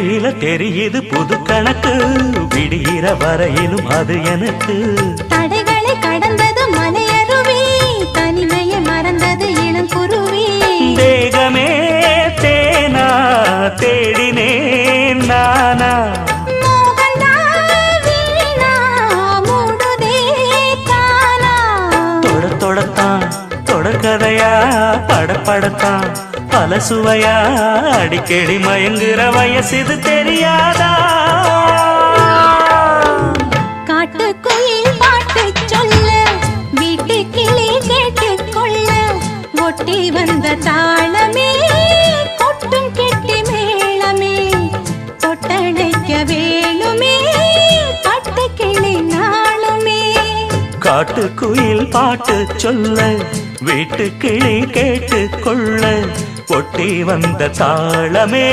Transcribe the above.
விழியில தெரியுது புது கணக்கு, விடுகிற வரையிலும் அது எனக்கு. தடைகளை கடந்தது மலையருவி, தனிமையை மறந்தது இளங்குருவி. தேகமே தேனா தேடினேன் நானா, தொடர்கதையா படப்படத்தான் பல சுவையா, அடிக்கடி மயங்குற வயசு தெரியாதா? காட்டுக்குயில் பாட்டு சொல்ல, வீட்டு கிளி கேட்டுக்கொள்ள, ஒட்டி வந்த தாளமே கொட்டும் கெட்டி மேளமே, தொட்டணைக்க வேணுமே பட்டு கிளி நாளுமே. காட்டுக்குயில் பாட்டு சொல்ல, வீட்டு கிளி கேட்டுக்கொள்ள, ஒட்டி வந்த தாளமே